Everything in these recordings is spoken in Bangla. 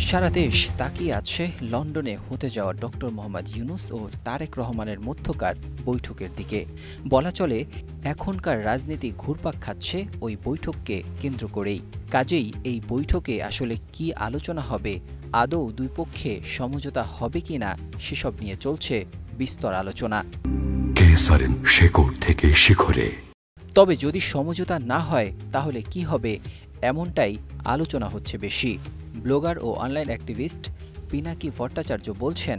সারা দেশ তাকিয়ে আছে লন্ডনে হতে যাওয়া ডক্টর মোহাম্মদ ইউনূস ও তারেক রহমানের মধ্যকার বৈঠকের দিকে। বলা চলে এখনকার রাজনীতি ঘুরপাক খাচ্ছে ওই বৈঠককে কেন্দ্র করেই। কাজেই এই বৈঠকে আসলে কি আলোচনা হবে, আদৌ দুই পক্ষে সমঝোতা হবে কিনা, সেসব নিয়ে চলছে বিস্তর আলোচনা। শেকড় থেকে শিখরে। তবে যদি সমঝোতা না হয় তাহলে কি হবে, এমনটাই আলোচনা হচ্ছে বেশি। ব্লগার ও অনলাইন অ্যাক্টিভিস্ট পিনাকি ভট্টাচার্য বলছেন,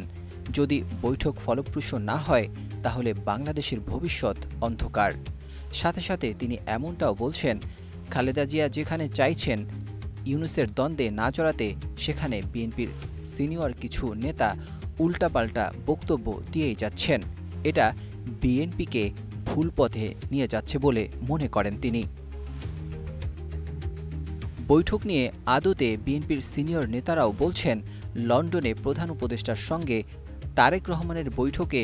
যদি বৈঠক ফলপ্রসূ না হয় তাহলে বাংলাদেশের ভবিষ্যৎ অন্ধকার। সাথে সাথে তিনি এমনটাও বলছেন, খালেদা জিয়া যেখানে চাইছেন ইউনূসের দ্বন্দ্বে না জড়াতে, সেখানে বিএনপির সিনিয়র কিছু নেতা উল্টাপাল্টা বক্তব্য দিয়েই যাচ্ছেন। এটা বিএনপিকে ভুল পথে নিয়ে যাচ্ছে বলে মনে করেন তিনি। বৈঠক নিয়ে আদতে বিএনপির সিনিয়র নেতারাও বলছেন, লন্ডনে প্রধান উপদেষ্টার সঙ্গে তারেক রহমানের বৈঠকে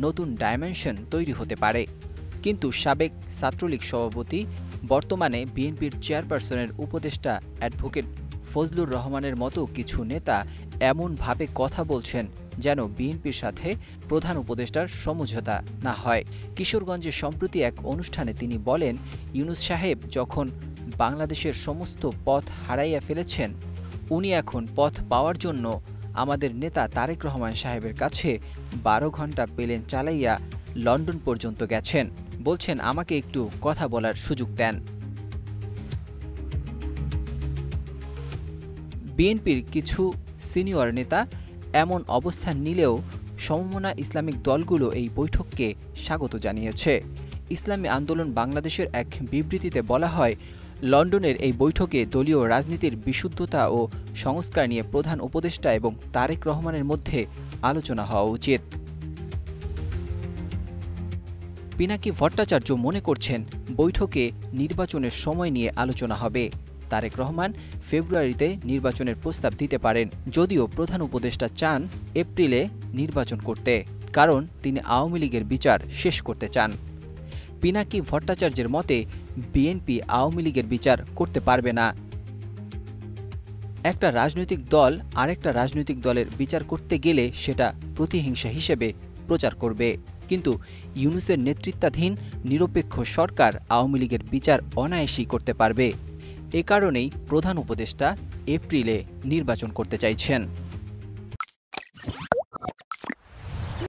নতুন ডাইমেনশন তৈরি হতে পারে। কিন্তু সাবেক ছাত্রলীগ সভাপতি, বর্তমানে বিএনপির চেয়ারপারসনের উপদেষ্টা অ্যাডভোকেট ফজলুর রহমানের মতো কিছু নেতা এমনভাবে কথা বলছেন যেন বিএনপির সাথে প্রধান উপদেষ্টার সমঝোতা না হয়। কিশোরগঞ্জে সম্প্রতি এক অনুষ্ঠানে তিনি বলেন, ইউনূস সাহেব যখন বাংলাদেশের সমস্ত পথ হারাইয়া ফেলেছেন, উনি এখন পথ পাওয়ার জন্য আমাদের নেতা তারেক রহমান সাহেবের কাছে 12 ঘন্টা প্লেন চালাইয়া লন্ডন পর্যন্ত গেছেন। বলছেন, আমাকে একটু কথা বলার সুযোগ দেন। বিএনপির কিছু সিনিয়র নেতা এমন অবস্থান নিলেও সমমনা ইসলামিক দলগুলো এই বৈঠককে স্বাগত জানিয়েছে। ইসলামী আন্দোলন বাংলাদেশের এক বিবৃতিতে বলা হয়, লন্ডনের এই বৈঠকে দলীয় রাজনীতির বিশুদ্ধতা ও সংস্কার নিয়ে প্রধান উপদেষ্টা এবং তারেক রহমানের মধ্যে আলোচনা হওয়া উচিত। পিনাকি ভট্টাচার্য মনে করছেন, বৈঠকে নির্বাচনের সময় নিয়ে আলোচনা হবে। তারেক রহমান ফেব্রুয়ারিতে নির্বাচনের প্রস্তাব দিতে পারেন, যদিও প্রধান উপদেষ্টা চান এপ্রিলে নির্বাচন করতে, কারণ তিনি আওয়ামী লীগের বিচার শেষ করতে চান। পিনাকি ভট্টাচার্যের মতে, বিএনপি আওয়ামী লীগের বিচার করতে পারবে না। একটা রাজনৈতিক দল আরেকটা রাজনৈতিক দলের বিচার করতে গেলে সেটা প্রতিহিংসা হিসেবে প্রচার করবে, কিন্তু ইউনূসের নেতৃত্বাধীন নিরপেক্ষ সরকার আওয়ামী লীগের বিচার অনায়াসেই করতে পারবে। এ কারণেই প্রধান উপদেষ্টা এপ্রিলে নির্বাচন করতে চাইছেন।